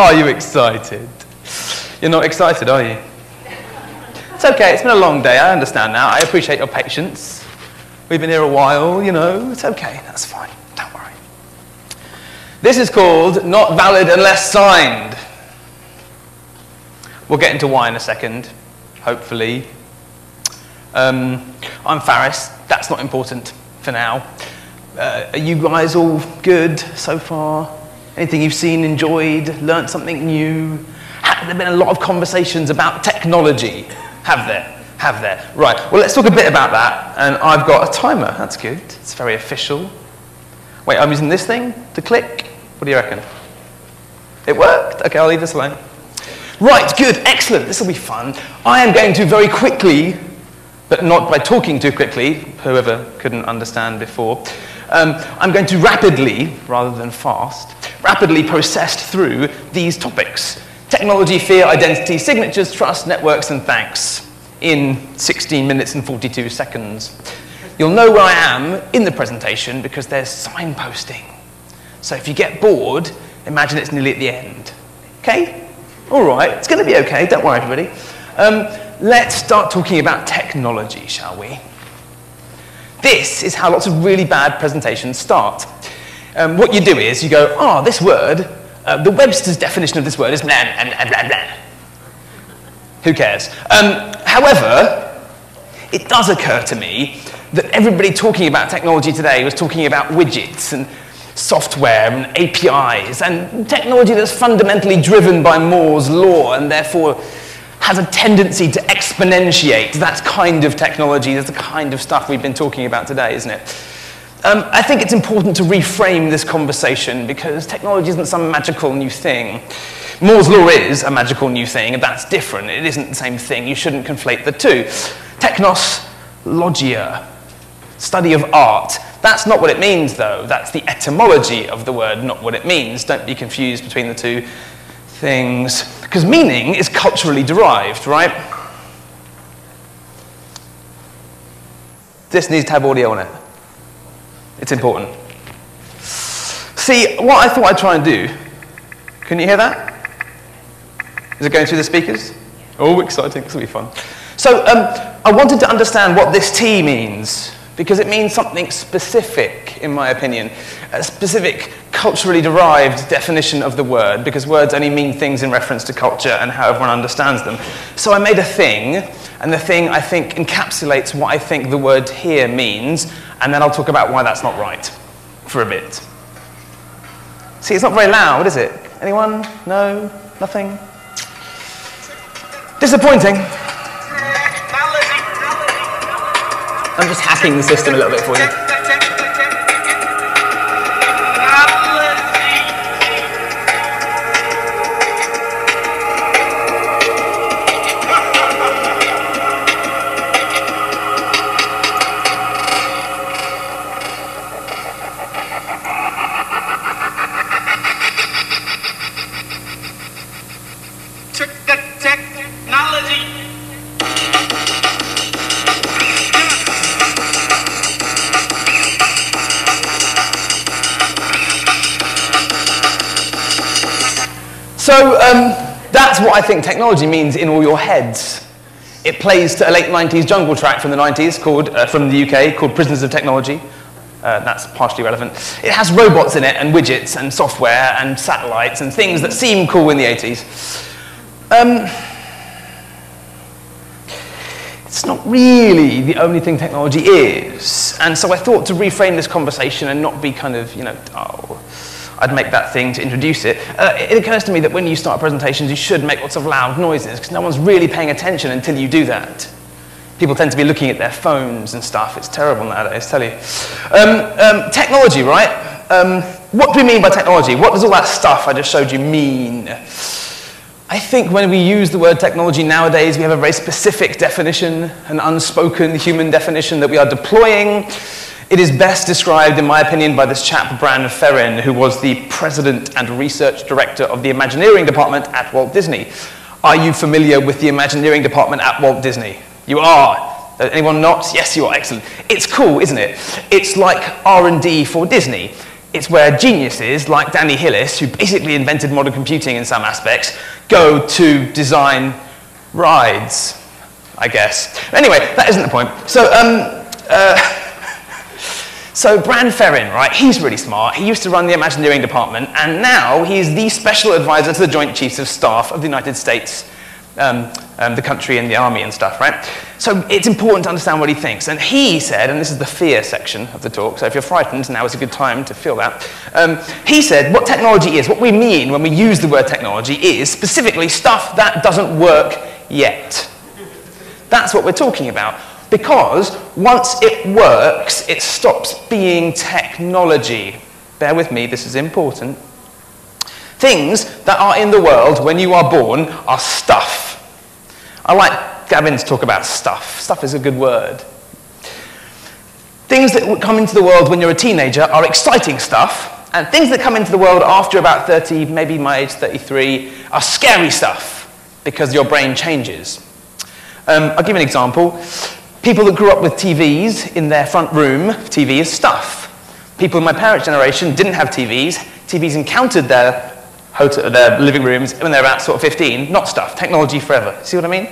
Are you excited? You're not excited, are you? It's okay, it's been a long day, I understand now. I appreciate your patience. We've been here a while, you know. It's okay, that's fine, don't worry. This is called not valid unless signed. We'll get into why in a second, hopefully. I'm Faris, that's not important for now. Are you guys all good so far? Anything you've seen, enjoyed, learnt something new? Have there been a lot of conversations about technology? Have there? Have there? Right, well, let's talk a bit about that. And I've got a timer, that's good. It's very official. Wait, I'm using this thing to click? What do you reckon? It worked? Okay, I'll leave this alone. Right, good, excellent, this will be fun. I am going to very quickly, but not by talking too quickly, whoever couldn't understand before, I'm going to rapidly, rather than fast, rapidly process through these topics. Technology, fear, identity, signatures, trust, networks, and thanks in 16 minutes and 42 seconds. You'll know where I am in the presentation because there's signposting. So if you get bored, imagine it's nearly at the end. Okay? All right, it's going to be okay, don't worry everybody. Let's start talking about technology, shall we? This is how lots of really bad presentations start. What you do is you go, oh, this word, the Webster's definition of this word is blah, blah, blah, blah, blah. Who cares? However, it does occur to me that everybody talking about technology today was talking about widgets and software and APIs and technology that's fundamentally driven by Moore's law and therefore has a tendency to exponentiate. That kind of technology, that's the kind of stuff we've been talking about today, isn't it? I think it's important to reframe this conversation because technology isn't some magical new thing. Moore's law is a magical new thing, and that's different. It isn't the same thing. You shouldn't conflate the two. Technos logia, study of art. That's not what it means, though. That's the etymology of the word, not what it means. Don't be confused between the two things. Because meaning is culturally derived, right? This needs to have audio on it. It's important. See, what I thought I'd try and do, can you hear that? Is it going through the speakers? Oh, exciting, this will be fun. So, I wanted to understand what this T means, because it means something specific, in my opinion. A specific, culturally derived definition of the word, because words only mean things in reference to culture and how everyone understands them. So I made a thing, and the thing, I think, encapsulates what I think the word here means, and then I'll talk about why that's not right, for a bit. See, it's not very loud, is it? Anyone? No? Nothing? Disappointing. I'm just hacking the system a little bit for you. So that's what I think technology means in all your heads. It plays to a late 90s jungle track from the 90s called, from the UK called Prisoners of Technology. That's partially relevant. It has robots in it and widgets and software and satellites and things that seem cool in the 80s. It's not really the only thing technology is. And so I thought to reframe this conversation and not be kind of, you know, oh, I'd make that thing to introduce it. It occurs to me that when you start presentations, you should make lots of loud noises, because no one's really paying attention until you do that. People tend to be looking at their phones and stuff. It's terrible nowadays, tell you. Technology, right? What do we mean by technology? What does all that stuff I just showed you mean? I think when we use the word technology nowadays, we have a very specific definition, an unspoken human definition that we are deploying. It is best described, in my opinion, by this chap, Bran Ferrin, who was the president and research director of the Imagineering department at Walt Disney. Are you familiar with the Imagineering department at Walt Disney? You are. Anyone not? Yes, you are. Excellent. It's cool, isn't it? It's like R&D for Disney. It's where geniuses like Danny Hillis, who basically invented modern computing in some aspects, go to design rides, I guess. Anyway, that isn't the point. So Bran Ferrin, right, he's really smart. He used to run the Imagineering department, and now he's the special advisor to the Joint Chiefs of Staff of the United States, the country and the army and stuff, right? So it's important to understand what he thinks. And he said, and this is the fear section of the talk, so if you're frightened, now is a good time to feel that. He said, what technology is, what we mean when we use the word technology is specifically stuff that doesn't work yet. That's what we're talking about. Because once it works, it stops being technology. Bear with me, this is important. Things that are in the world when you are born are stuff. I like Gavin to talk about stuff. Stuff is a good word. Things that come into the world when you're a teenager are exciting stuff, and things that come into the world after about 30, maybe my age 33, are scary stuff, because your brain changes. I'll give you an example. People that grew up with TVs in their front room, TV is stuff. People in my parents' generation didn't have TVs. TVs encountered their living rooms when they were about sort of 15, not stuff, technology forever. See what I mean?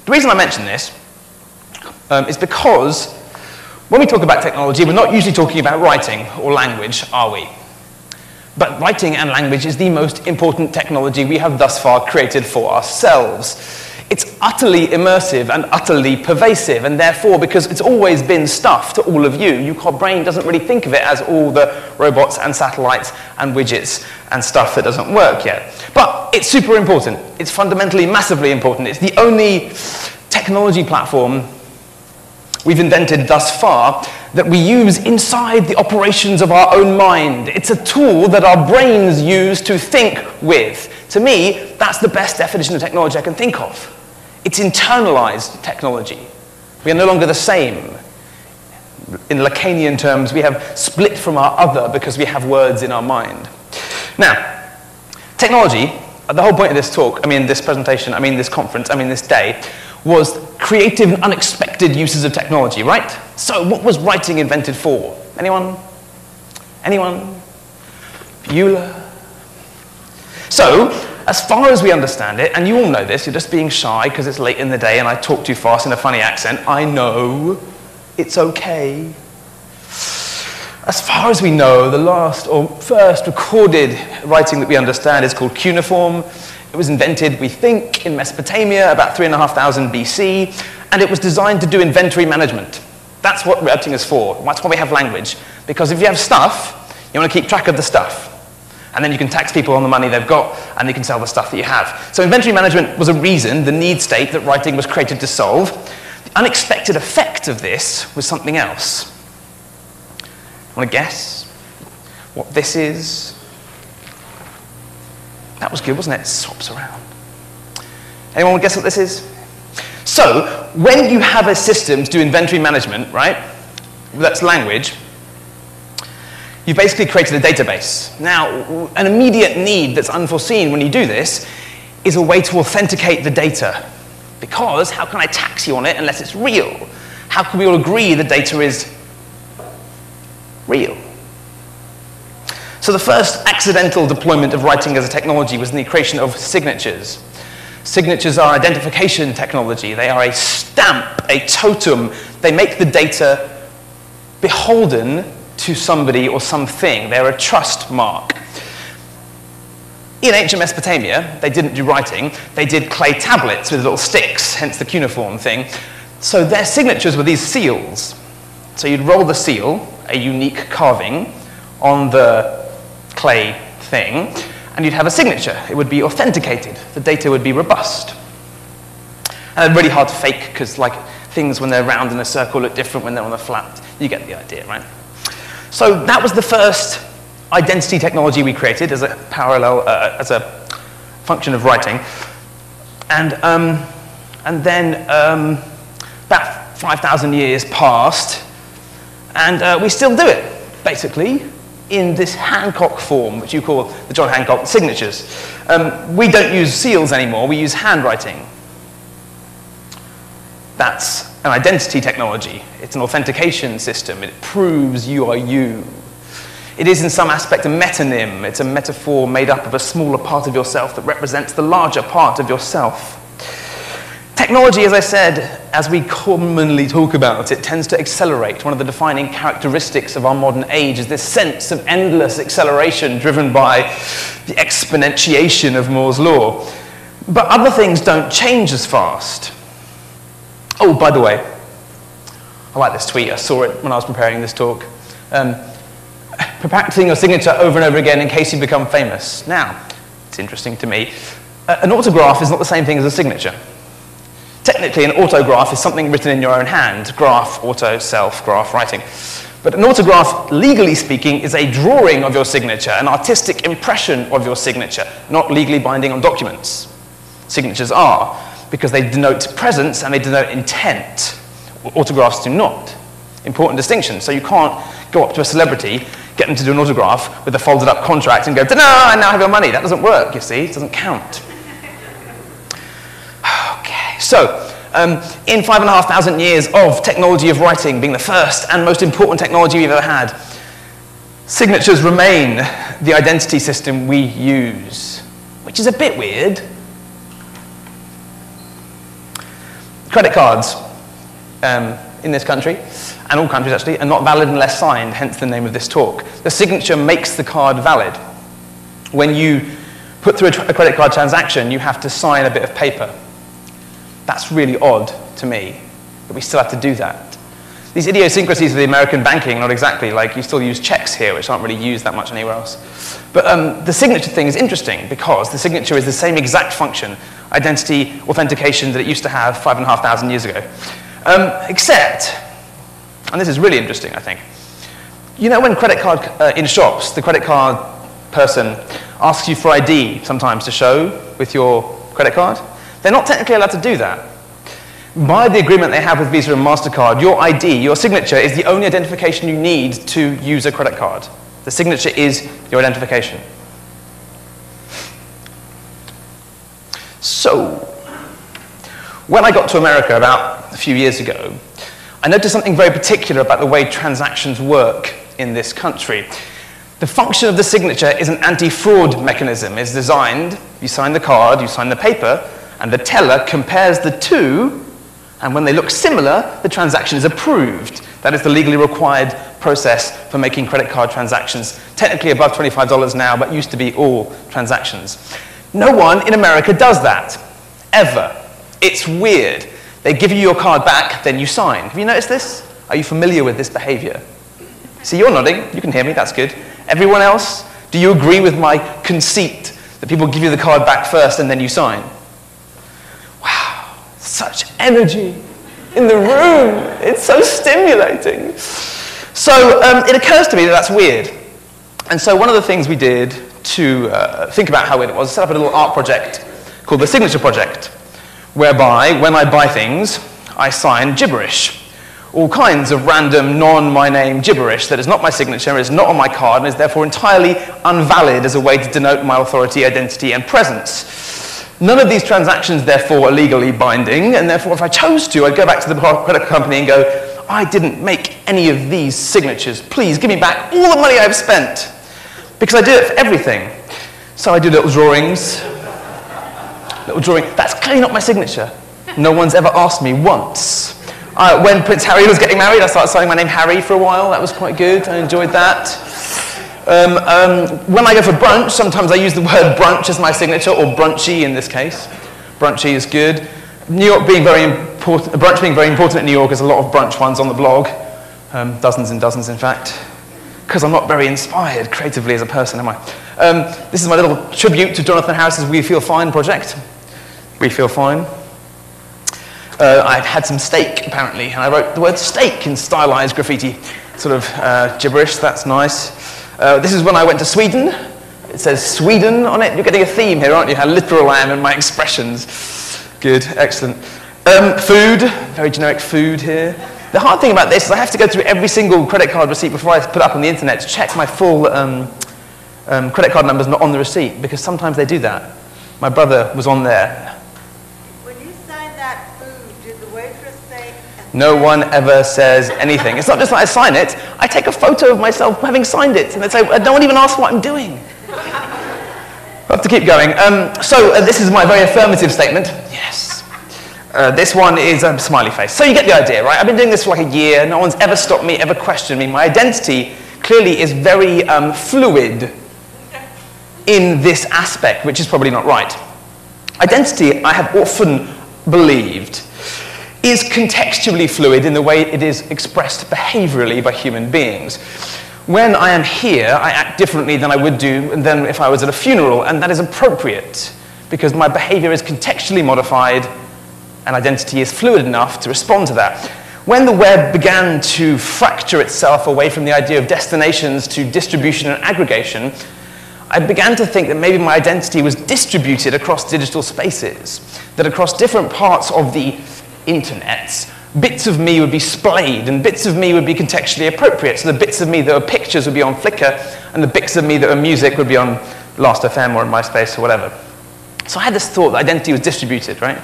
The reason I mention this is because when we talk about technology, we're not usually talking about writing or language, are we? But writing and language is the most important technology we have thus far created for ourselves. It's utterly immersive and utterly pervasive, and therefore, because it's always been stuff to all of you, your brain doesn't really think of it as all the robots and satellites and widgets and stuff that doesn't work yet. But it's super important. It's fundamentally, massively important. It's the only technology platform we've invented thus far that we use inside the operations of our own mind. It's a tool that our brains use to think with. To me, that's the best definition of technology I can think of. It's internalized technology. We are no longer the same. In Lacanian terms, we have split from our other because we have words in our mind. Now, technology, the whole point of this talk, this presentation, this conference, this day, was creative and unexpected uses of technology, right? So what was writing invented for? Anyone? Anyone? Bueller? So, as far as we understand it, and you all know this, you're just being shy because it's late in the day and I talk too fast in a funny accent. I know. It's okay. As far as we know, the last or first recorded writing that we understand is called Cuneiform. It was invented, we think, in Mesopotamia about 3,500 BC, and it was designed to do inventory management. That's what writing is for. That's why we have language. Because if you have stuff, you want to keep track of the stuff. And then you can tax people on the money they've got, and you can sell the stuff that you have. So inventory management was a reason, the need state that writing was created to solve. The unexpected effect of this was something else. Want to guess what this is? That was good, wasn't it? It swaps around. Anyone want to guess what this is? So, when you have a system to do inventory management, right, that's language, you've basically created a database. Now, an immediate need that's unforeseen when you do this is a way to authenticate the data. Because how can I tax you on it unless it's real? How can we all agree the data is real? So the first accidental deployment of writing as a technology was in the creation of signatures. Signatures are identification technology. They are a stamp, a totem. They make the data beholden to somebody or something. They're a trust mark. In ancient Mesopotamia, they didn't do writing. They did clay tablets with little sticks, hence the cuneiform thing. So their signatures were these seals. So you'd roll the seal, a unique carving, on the clay thing, and you'd have a signature. It would be authenticated. The data would be robust. And really hard to fake, because like things when they're round in a circle look different when they're on a flat. You get the idea, right? So that was the first identity technology we created as a parallel, as a function of writing. And then about 5,000 years passed, and we still do it, basically, in this Hancock form, which you call the John Hancock signatures. We don't use seals anymore, we use handwriting. That's an identity technology. It's an authentication system. It proves you are you. It is in some aspect a metonym. It's a metaphor made up of a smaller part of yourself that represents the larger part of yourself. Technology, as I said, as we commonly talk about it, tends to accelerate. One of the defining characteristics of our modern age is this sense of endless acceleration driven by the exponentiation of Moore's law. But other things don't change as fast. Oh, by the way, I like this tweet. I saw it when I was preparing this talk. Practicing your signature over and over again in case you become famous. Now, it's interesting to me. An autograph is not the same thing as a signature. Technically, an autograph is something written in your own hand. Graph, auto, self, graph, writing. But an autograph, legally speaking, is a drawing of your signature, an artistic impression of your signature, not legally binding on documents. Signatures are, because they denote presence and they denote intent. Autographs do not. Important distinction. So you can't go up to a celebrity, get them to do an autograph with a folded up contract and go, ta-da, I now have your money. That doesn't work, you see. It doesn't count. Okay, so in 5,500 years of technology of writing being the first and most important technology we've ever had, signatures remain the identity system we use, which is a bit weird. Credit cards in this country, and all countries actually, are not valid unless signed, hence the name of this talk. The signature makes the card valid. When you put through a credit card transaction, you have to sign a bit of paper. That's really odd to me, that we still have to do that. These idiosyncrasies of the American banking, not exactly, like you still use checks here, which aren't really used that much anywhere else. But the signature thing is interesting because the signature is the same exact function, identity authentication, that it used to have 5,500 years ago. Except, and this is really interesting, I think, you know when credit card, in shops, the credit card person asks you for ID sometimes to show with your credit card? They're not technically allowed to do that. By the agreement they have with Visa and MasterCard, your ID, your signature, is the only identification you need to use a credit card. The signature is your identification. So, when I got to America about a few years ago, I noticed something very particular about the way transactions work in this country. The function of the signature is an anti-fraud mechanism. It's designed, you sign the card, you sign the paper, and the teller compares the two, and when they look similar, the transaction is approved. That is the legally required process for making credit card transactions, technically above $25 now, but used to be all transactions. No one in America does that, ever. It's weird. They give you your card back, then you sign. Have you noticed this? Are you familiar with this behavior? See, you're nodding. You can hear me. That's good. Everyone else, do you agree with my conceit that people give you the card back first and then you sign? Wow, such energy in the room. It's so stimulating. So it occurs to me that that's weird. And so one of the things we did to think about how weird it was, set up a little art project called the Signature Project, whereby when I buy things, I sign gibberish. All kinds of random, non-my-name gibberish that is not my signature, is not on my card, and is therefore entirely invalid as a way to denote my authority, identity, and presence. None of these transactions, therefore, are legally binding, and therefore, if I chose to, I'd go back to the credit company and go, I didn't make any of these signatures. Please give me back all the money I've spent. Because I do it for everything. So I do little drawings. That's clearly not my signature. No one's ever asked me once. When Prince Harry was getting married, I started signing my name Harry for a while. That was quite good. I enjoyed that. When I go for brunch, sometimes I use the word brunch as my signature, or brunchy in this case. Brunchy is good. New York being very important, brunch being very important in New York, there's a lot of brunch ones on the blog. Dozens and dozens, in fact. Because I'm not very inspired creatively as a person, am I? This is my little tribute to Jonathan Harris's We Feel Fine project. We Feel Fine. I had some steak, apparently, and I wrote the word steak in stylized graffiti, sort of gibberish. That's nice. This is when I went to Sweden. It says Sweden on it. You're getting a theme here, aren't you? How literal I am in my expressions. Good, excellent. Food, very generic food here. The hard thing about this is I have to go through every single credit card receipt before I put it up on the internet to check my full credit card number's not on the receipt, because sometimes they do that. My brother was on there. When you signed that food, did the waitress No one ever says anything. It's not just that I sign it. I take a photo of myself having signed it, and they say, no one even asks what I'm doing. I have to keep going. This is my very affirmative statement. Yes. This one is a smiley face. So you get the idea, right? I've been doing this for like a year. No one's ever stopped me, ever questioned me. My identity clearly is very fluid in this aspect, which is probably not right. Identity, I have often believed, is contextually fluid in the way it is expressed behaviorally by human beings. When I am here, I act differently than I would do than if I was at a funeral, and that is appropriate because my behavior is contextually modified and identity is fluid enough to respond to that. When the web began to fracture itself away from the idea of destinations to distribution and aggregation, I began to think that maybe my identity was distributed across digital spaces, that across different parts of the internet, bits of me would be splayed and bits of me would be contextually appropriate. So the bits of me that were pictures would be on Flickr and the bits of me that were music would be on Last.fm or on MySpace or whatever. So I had this thought that identity was distributed, right?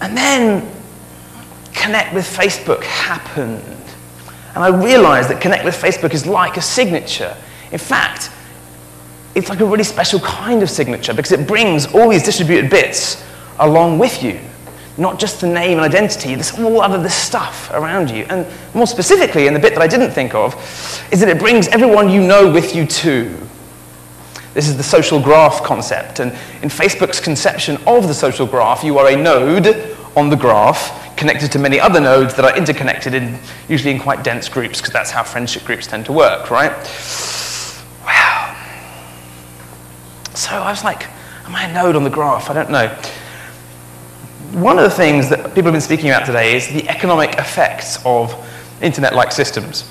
And then Connect with Facebook happened. And I realized that Connect with Facebook is like a signature. In fact, it's like a really special kind of signature because it brings all these distributed bits along with you. Not just the name and identity, there's all other this stuff around you. And more specifically, and the bit that I didn't think of, is that it brings everyone you know with you too. This is the social graph concept. And in Facebook's conception of the social graph, you are a node on the graph connected to many other nodes that are interconnected, usually in quite dense groups, because that's how friendship groups tend to work, right? Wow. So I was like, am I a node on the graph? I don't know. One of the things that people have been speaking about today is the economic effects of internet-like systems.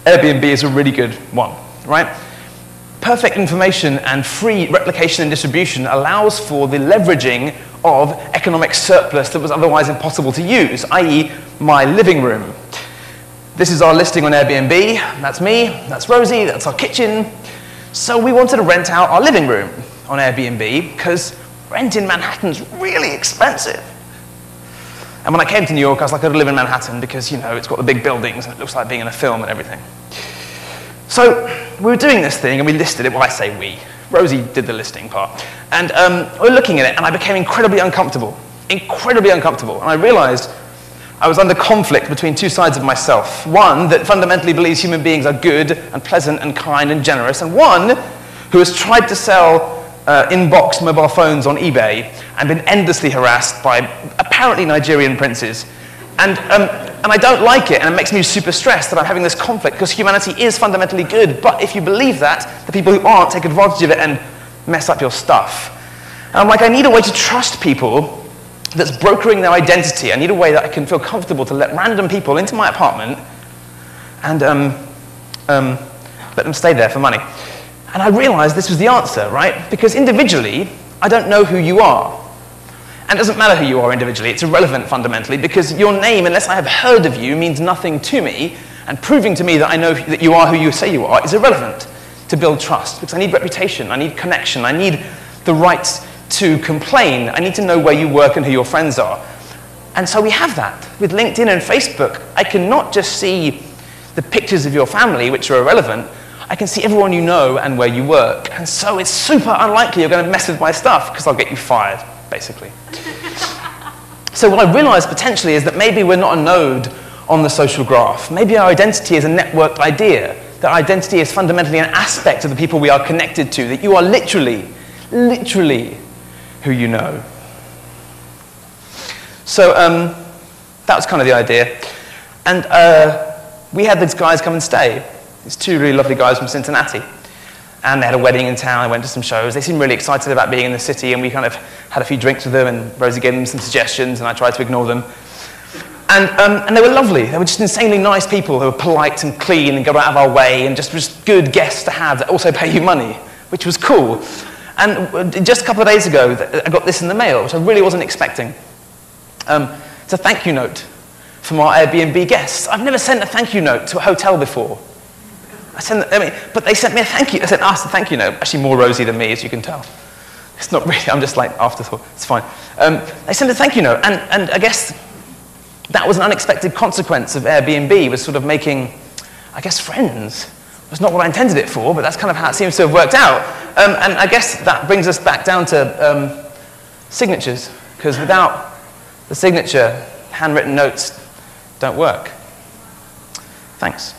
Airbnb is a really good one, right? Perfect information and free replication and distribution allows for the leveraging of economic surplus that was otherwise impossible to use, i.e. my living room. This is our listing on Airbnb. That's me, that's Rosie, that's our kitchen. So we wanted to rent out our living room on Airbnb because rent in Manhattan's really expensive. And when I came to New York, I was like, I live in Manhattan because, you know, it's got the big buildings and it looks like being in a film and everything. So we were doing this thing and we listed it. Well, I say we. Rosie did the listing part. And we were looking at it and I became incredibly uncomfortable. Incredibly uncomfortable. And I realized I was under conflict between two sides of myself. One that fundamentally believes human beings are good and pleasant and kind and generous. And one who has tried to sell in-box mobile phones on eBay and been endlessly harassed by apparently Nigerian princes. And I don't like it, and it makes me super stressed that I'm having this conflict because humanity is fundamentally good, but if you believe that, the people who aren't take advantage of it and mess up your stuff. And I'm like, I need a way to trust people that's brokering their identity. I need a way that I can feel comfortable to let random people into my apartment and let them stay there for money. And I realized this was the answer, right? Because individually, I don't know who you are. And it doesn't matter who you are individually, it's irrelevant fundamentally, because your name, unless I have heard of you, means nothing to me, and proving to me that I know that you are who you say you are is irrelevant to build trust, because I need reputation, I need connection, I need the right to complain, I need to know where you work and who your friends are. And so we have that. With LinkedIn and Facebook, I can not just see the pictures of your family, which are irrelevant, I can see everyone you know and where you work. And so it's super unlikely you're going to mess with my stuff, because I'll get you fired, basically. So what I realized potentially is that maybe we're not a node on the social graph. Maybe our identity is a networked idea, that our identity is fundamentally an aspect of the people we are connected to, that you are literally who you know. So that was kind of the idea. And we had these guys come and stay. These two really lovely guys from Cincinnati. And they had a wedding in town, I went to some shows. They seemed really excited about being in the city, and we kind of had a few drinks with them, and Rosie gave them some suggestions, and I tried to ignore them. And they were lovely. They were just insanely nice people who were polite and clean and go out of our way, and just good guests to have that also pay you money, which was cool. And just a couple of days ago, I got this in the mail, which I really wasn't expecting. It's a thank you note from our Airbnb guests. I've never sent a thank you note to a hotel before. But they sent me a thank you. I sent us a thank you note. Actually, more Rosie than me, as you can tell. It's not really, I'm just like afterthought, it's fine. They sent a thank you note, and I guess that was an unexpected consequence of Airbnb, was sort of making, I guess, friends. It was not what I intended it for, but that's kind of how it seems to have worked out. And I guess that brings us back down to signatures, because without the signature, handwritten notes don't work. Thanks.